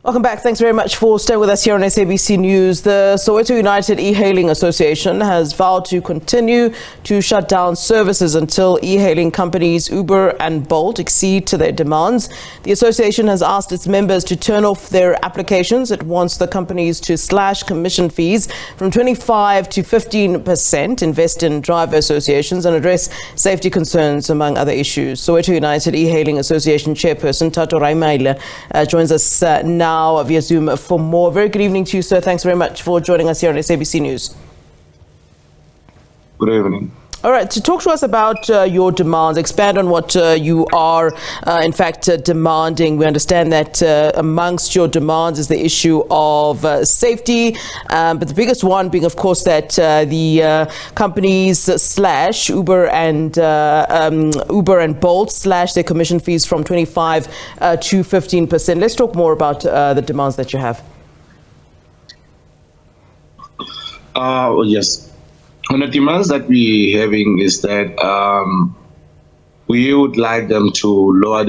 Welcome back. Thanks very much for staying with us here on SABC News. The Soweto United E-hailing Association has vowed to continue to shut down services until e-hailing companies Uber and Bolt accede to their demands. The association has asked its members to turn off their applications. It wants the companies to slash commission fees from 25 to 15%, invest in driver associations and address safety concerns, among other issues. Soweto United E-hailing Association Chairperson Thato Ramaila joins us now via Zoom for more. Very good evening to you, sir. Thanks very much for joining us here on SABC News. Good evening. All right, to talk to us about your demands, expand on what you are, in fact, demanding. We understand that amongst your demands is the issue of safety, but the biggest one being, of course, that the companies slash Uber and Bolt slash their commission fees from 25 to 15%. Let's talk more about the demands that you have. Yes. And the demands that we're having is that we would like them to lower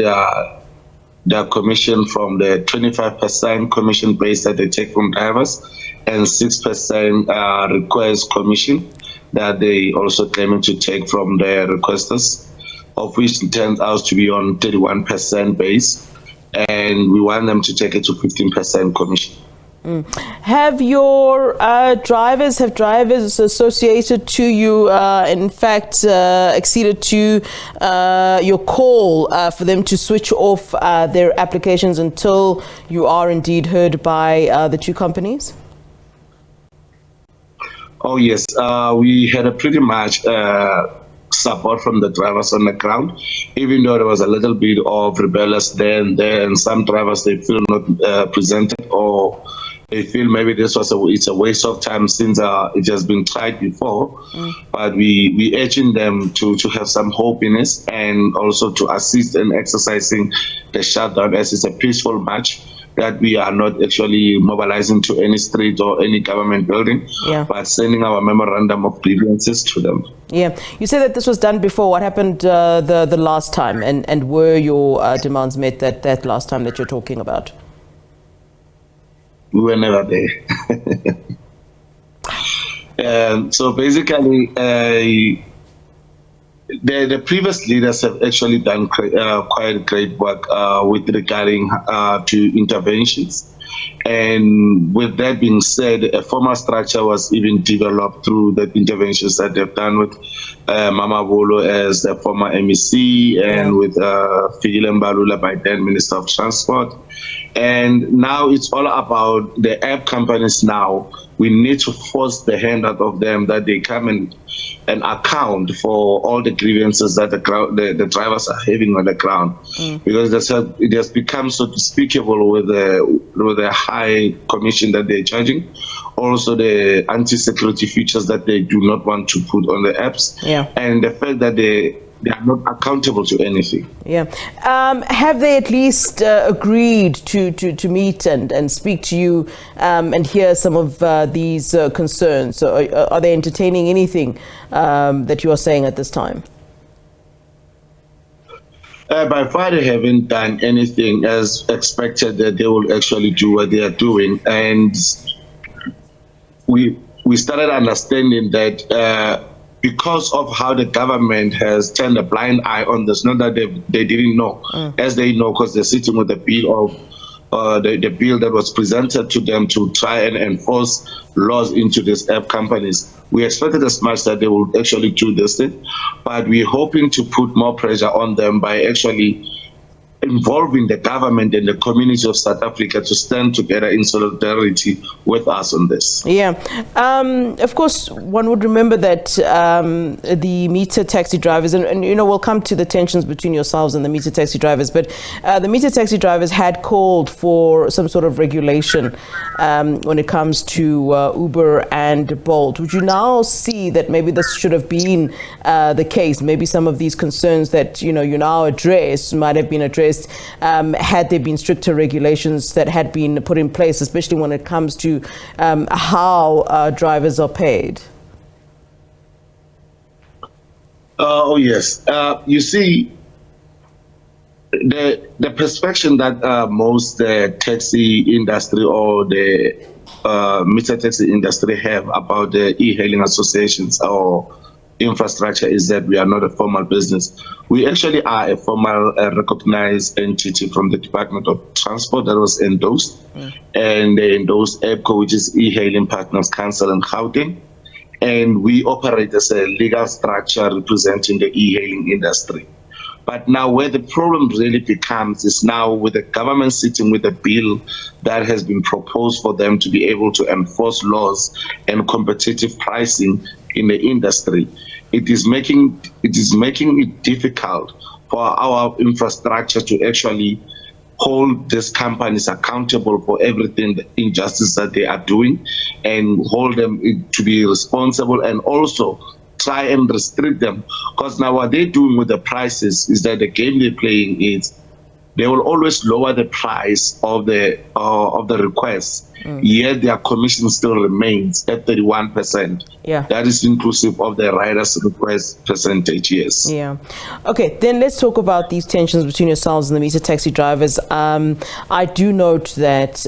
their commission from the 25% commission base that they take from drivers and 6% request commission that they also claiming to take from their requesters, of which it turns out to be on 31% base, and we want them to take it to 15% commission. Have your drivers associated to you, in fact, acceded to your call for them to switch off their applications until you are indeed heard by the two companies? Oh, yes. We had a pretty much support from the drivers on the ground, even though there was a little bit of rebellious there and there, and some drivers, they feel not presented, or they feel maybe it's a waste of time since it has been tried before. But we urging them to have some hope in it, and also to assist in exercising the shutdown, as it's a peaceful march, that we are not actually mobilizing to any street or any government building, but sending our memorandum of grievances to them. Yeah, you said that this was done before. What happened the last time, and were your demands met that last time that you're talking about? We were never there. So basically, the previous leaders have actually done quite great work with regarding to interventions. And with that being said, a formal structure was even developed through the interventions that they've done with Mama Bolo as the former MEC, and with Fikile Mbalula by then Minister of Transport. And now it's all about the app companies now. We need to force the hand out of them that they come and account for all the grievances that the drivers are having on the ground, because it has become so despicable with the high commission that they're charging, also the anti-security features that they do not want to put on the apps, and the fact that they are not accountable to anything. Have they at least agreed to meet and speak to you and hear some of these concerns? So are they entertaining anything that you are saying at this time? By far, they haven't done anything as expected that they will actually do what they are doing. And we started understanding that because of how the government has turned a blind eye on this, not that they didn't know, as they know, because they're sitting with the bill of the bill that was presented to them to try and enforce laws into these app companies. We expected as much that they will actually do this thing, but we're hoping to put more pressure on them by actually involving the government and the community of South Africa to stand together in solidarity with us on this. Of course, one would remember that the meter taxi drivers, and you know, we'll come to the tensions between yourselves and the meter taxi drivers, but the meter taxi drivers had called for some sort of regulation when it comes to Uber and Bolt. Would you now see that maybe this should have been the case? Maybe some of these concerns that you now address might have been addressed had there been stricter regulations that had been put in place, especially when it comes to how drivers are paid? Oh, yes. You see, the perception that most taxi industry or the meter taxi industry have about the e-hailing associations or infrastructure is that we are not a formal business. We actually are a formal recognized entity from the Department of Transport that was endorsed, and they endorsed EPCO, which is E-Hailing Partners Council in Gauteng, and we operate as a legal structure representing the e-hailing industry. But now where the problem really becomes is now with the government sitting with a bill that has been proposed for them to be able to enforce laws and competitive pricing in the industry. It is making it difficult for our infrastructure to actually hold these companies accountable for everything, the injustice that they are doing, and hold them to be responsible, and also try and restrict them. Because now what they're doing with the prices is that the game they're playing is they will always lower the price of the request, yet their commission still remains at 31%. Yeah. That is inclusive of the rider's request percentage, yes. Yeah. Okay, then let's talk about these tensions between yourselves and the meter taxi drivers. I do note that,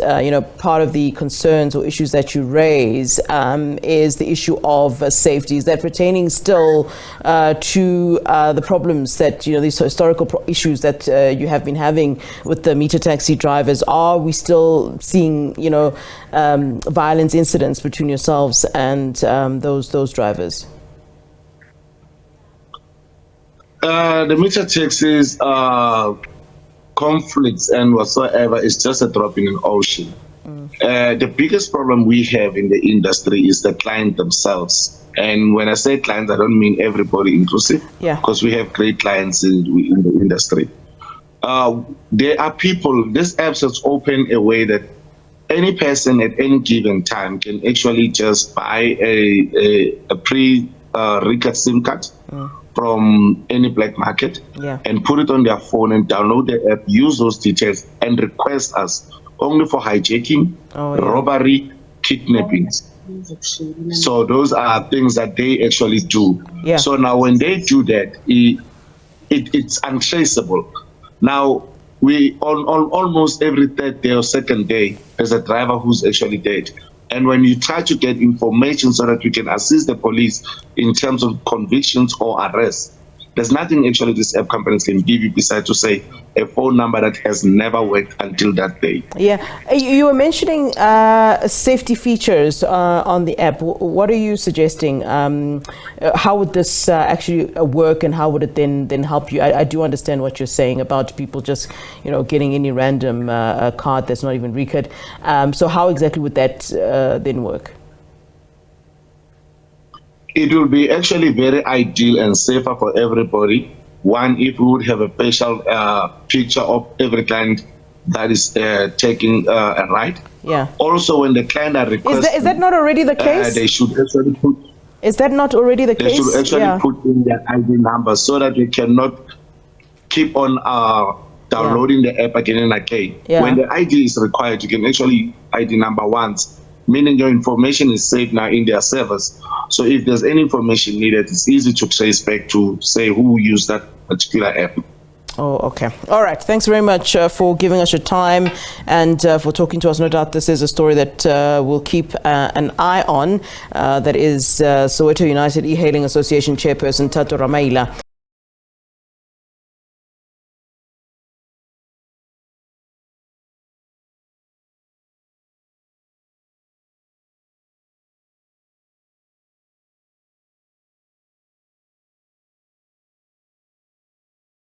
part of the concerns or issues that you raise is the issue of safety. Is that pertaining still to the problems that, these historical issues that you have been having with the meter taxi drivers? Are we still seeing, violence incidents between yourselves and those drivers? The meter taxis conflicts and whatsoever is just a drop in an ocean. The biggest problem we have in the industry is the client themselves. And when I say clients, I don't mean everybody inclusive, because we have great clients in the industry. There are people, this app has opened a way that any person at any given time can actually just buy a pre-record SIM card from any black market and put it on their phone and download the app, use those details, and request us only for hijacking, robbery, kidnappings. So those are things that they actually do. So now when they do that, it's untraceable. Now, we on almost every third day or second day, there's a driver who's actually dead. And when you try to get information so that we can assist the police in terms of convictions or arrests, there's nothing actually this app companies can give you besides to say a phone number that has never worked until that day. Yeah, you were mentioning safety features on the app. What are you suggesting? How would this actually work, and how would it then help you? I do understand what you're saying about people just getting any random card that's not even recorded. So how exactly would that then work? It will be actually very ideal and safer for everybody. One, if we would have a facial picture of every client that is taking a ride. Also, when the client are requesting, is that not already the case? They should actually put. Is that not already the case? They should actually put in their ID number so that we cannot keep on downloading the app again and again. When the ID is required, you can actually ID number once, meaning your information is saved now in their servers. So if there's any information needed, it's easy to trace back to say who used that particular app. Oh, okay. All right. Thanks very much for giving us your time and for talking to us. No doubt this is a story that we'll keep an eye on. That is Soweto United E-hailing Association Chairperson Thato Ramaila.